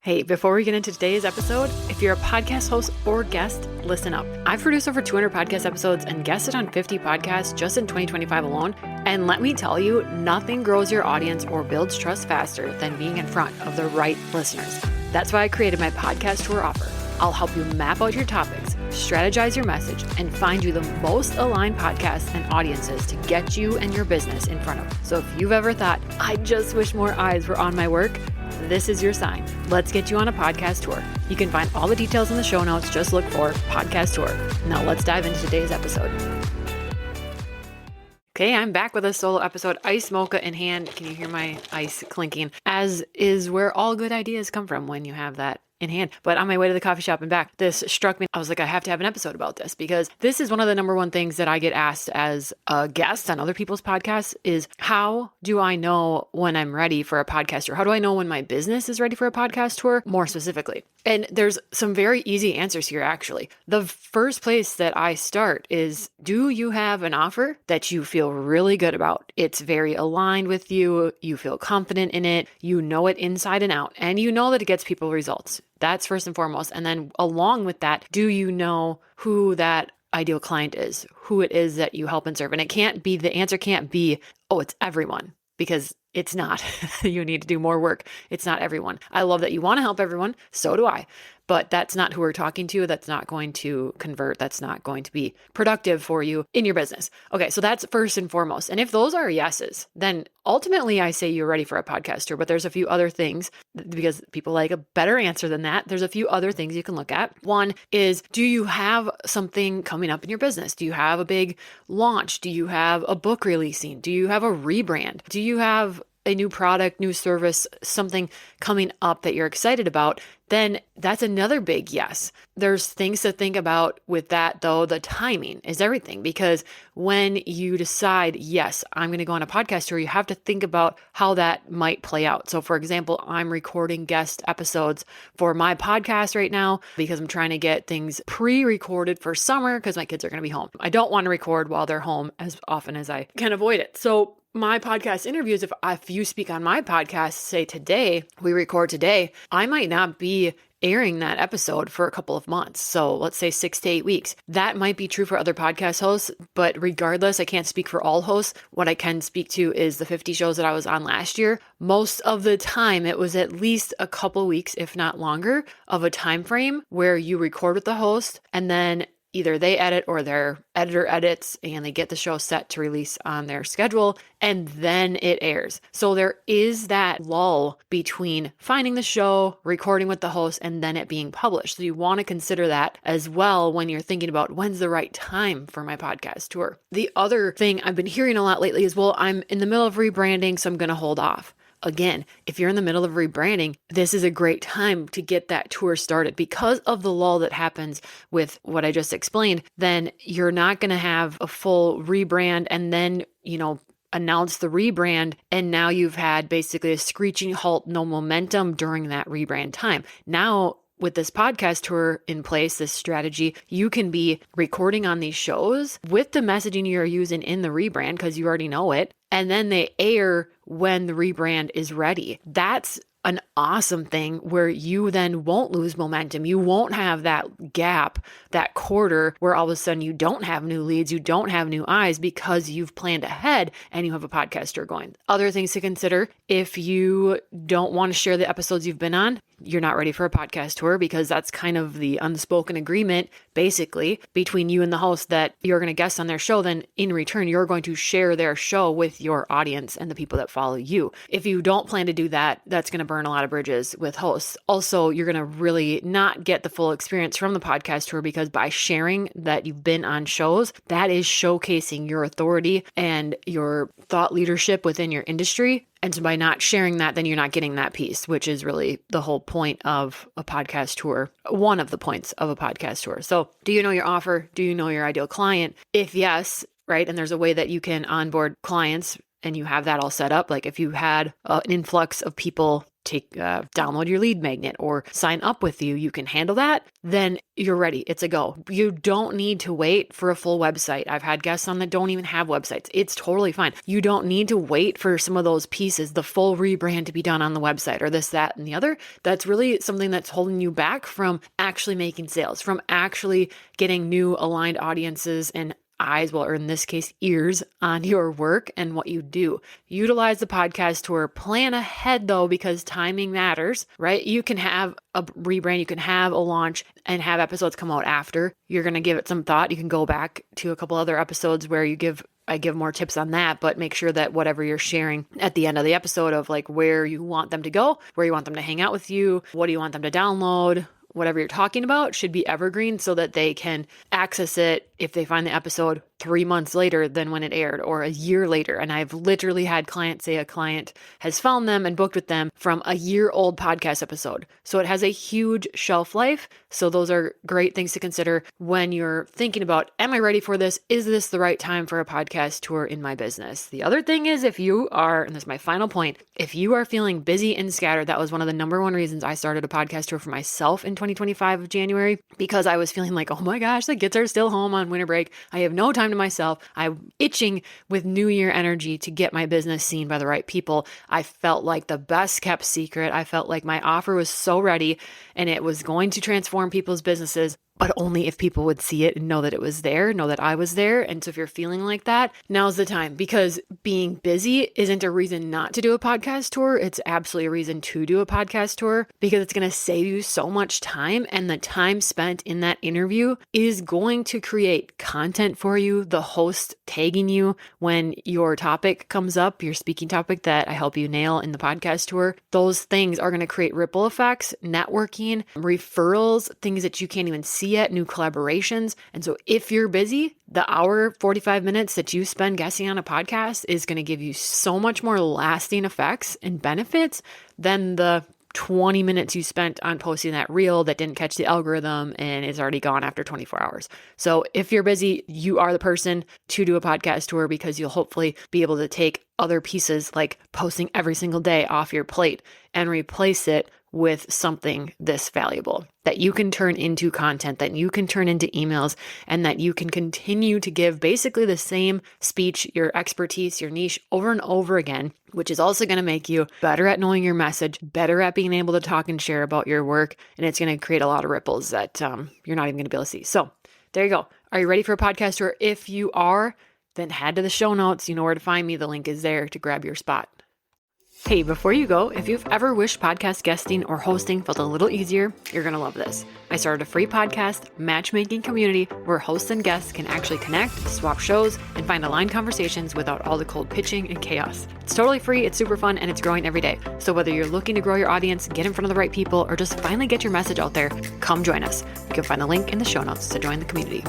Hey, before we get into today's episode, if you're a podcast host or guest, listen up. I've produced over 200 podcast episodes and guested on 50 podcasts just in 2025 alone. And let me tell you, nothing grows your audience or builds trust faster than being in front of the right listeners. That's why I created my podcast tour offer. I'll help you map out your topics, strategize your message, and find you the most aligned podcasts and audiences to get you and your business in front of. So if you've ever thought, I just wish more eyes were on my work, this is your sign. Let's get you on a podcast tour. You can find all the details in the show notes. Just look for podcast tour. Now let's dive into today's episode. Okay, I'm back with a solo episode, ice mocha in hand. Can you hear my ice clinking? As is where all good ideas come from when you have that in hand. But on my way to the coffee shop and back, this struck me. I was like, I have to have an episode about this because this is one of the number one things that I get asked as a guest on other people's podcasts is how do I know when I'm ready for a podcast tour? How do I know when my business is ready for a podcast tour more specifically? And there's some very easy answers here, actually. The first place that I start is, do you have an offer that you feel really good about? It's very aligned with you. You feel confident in it. You know it inside and out, and you know that it gets people results. That's first and foremost. And then along with that, do you know who that ideal client is, who it is that you help and serve? And the answer can't be, oh, it's everyone, because it's not. You need to do more work. It's not everyone. I love that you want to help everyone. So do I. But that's not who we're talking to. That's not going to convert. That's not going to be productive for you in your business. Okay, so that's first and foremost. And if those are yeses, then ultimately I say you're ready for a podcast tour. But there's a few other things because people like a better answer than that. There's a few other things you can look at. One is, do you have something coming up in your business? Do you have a big launch? Do you have a book releasing? Do you have a rebrand? Do you have a new product, new service, something coming up that you're excited about? Then that's another big yes. There's things to think about with that, though. The timing is everything, because when you decide, yes, I'm going to go on a podcast tour, you have to think about how that might play out. So for example, I'm recording guest episodes for my podcast right now because I'm trying to get things pre-recorded for summer because my kids are going to be home. I don't want to record while they're home as often as I can avoid it. So my podcast interviews, if you speak on my podcast, say today, we record today, I might not be airing that episode for a couple of months. So let's say 6 to 8 weeks. That might be true for other podcast hosts, but regardless, I can't speak for all hosts. What I can speak to is the 50 shows that I was on last year. Most of the time, it was at least a couple weeks, if not longer, of a time frame where you record with the host and then either they edit or their editor edits and they get the show set to release on their schedule and then it airs. So there is that lull between finding the show, recording with the host, and then it being published. So you want to consider that as well when you're thinking about when's the right time for my podcast tour. The other thing I've been hearing a lot lately is, well, I'm in the middle of rebranding, so I'm going to hold off. Again, if you're in the middle of rebranding, this is a great time to get that tour started. Because of the lull that happens with what I just explained, then you're not going to have a full rebrand and then, announce the rebrand. And now you've had basically a screeching halt, no momentum during that rebrand time. Now, with this podcast tour in place, this strategy, you can be recording on these shows with the messaging you're using in the rebrand because you already know it. And then they air when the rebrand is ready. That's an awesome thing where you then won't lose momentum. You won't have that gap, that quarter where all of a sudden you don't have new leads, you don't have new eyes because you've planned ahead and you have a podcast tour going. Other things to consider, if you don't want to share the episodes you've been on, you're not ready for a podcast tour because that's kind of the unspoken agreement, basically, between you and the host that you're going to guest on their show. Then in return, you're going to share their show with your audience and the people that follow you. If you don't plan to do that, that's going to burn a lot of bridges with hosts. Also, you're going to really not get the full experience from the podcast tour because by sharing that you've been on shows, that is showcasing your authority and your thought leadership within your industry. And so by not sharing that, then you're not getting that piece, which is really the whole point of a podcast tour. One of the points of a podcast tour. So do you know your offer? Do you know your ideal client? If yes, right? And there's a way that you can onboard clients and you have that all set up. Like if you had an influx of people download your lead magnet or sign up with you, you can handle that, then you're ready. It's a go. You don't need to wait for a full website. I've had guests on that don't even have websites. It's totally fine. You don't need to wait for some of those pieces, the full rebrand to be done on the website or this, that, and the other. That's really something that's holding you back from actually making sales, from actually getting new aligned audiences and eyes, well, or in this case, ears on your work and what you do. Utilize the podcast tour. Plan ahead though, because timing matters, right? You can have a rebrand, you can have a launch and have episodes come out after. You're going to give it some thought. You can go back to a couple other episodes where I give more tips on that, but make sure that whatever you're sharing at the end of the episode of like where you want them to go, where you want them to hang out with you, what do you want them to download, whatever you're talking about should be evergreen so that they can access it if they find the episode 3 months later than when it aired or a year later. And I've literally had clients say a client has found them and booked with them from a year-old podcast episode. So it has a huge shelf life. So those are great things to consider when you're thinking about, am I ready for this? Is this the right time for a podcast tour in my business? The other thing is if you are, and this is my final point, if you are feeling busy and scattered, that was one of the number one reasons I started a podcast tour for myself in 2025 of January, because I was feeling like, oh my gosh, the kids are still home on winter break. I have no time to myself. I'm itching with New Year energy to get my business seen by the right people. I felt like the best kept secret. I felt like my offer was so ready and it was going to transform people's businesses, but only if people would see it and know that it was there, know that I was there. And so if you're feeling like that, now's the time, because being busy isn't a reason not to do a podcast tour. It's absolutely a reason to do a podcast tour because it's going to save you so much time. And the time spent in that interview is going to create content for you. The host tagging you when your topic comes up, your speaking topic that I help you nail in the podcast tour, those things are going to create ripple effects, networking, referrals, things that you can't even see yet, new collaborations. And so if you're busy, the hour, 45 minutes that you spend guesting on a podcast is going to give you so much more lasting effects and benefits than the 20 minutes you spent on posting that reel that didn't catch the algorithm and is already gone after 24 hours. So if you're busy, you are the person to do a podcast tour because you'll hopefully be able to take other pieces like posting every single day off your plate and replace it with something this valuable that you can turn into content, that you can turn into emails, and that you can continue to give basically the same speech, your expertise, your niche over and over again, which is also going to make you better at knowing your message, better at being able to talk and share about your work. And it's going to create a lot of ripples that you're not even going to be able to see. So there you go. Are you ready for a podcast tour? If you are, then head to the show notes. You know where to find me. The link is there to grab your spot. Hey, before you go, if you've ever wished podcast guesting or hosting felt a little easier, you're going to love this. I started a free podcast matchmaking community where hosts and guests can actually connect, swap shows, and find aligned conversations without all the cold pitching and chaos. It's totally free, it's super fun, and it's growing every day. So whether you're looking to grow your audience, get in front of the right people, or just finally get your message out there, come join us. You can find the link in the show notes to join the community.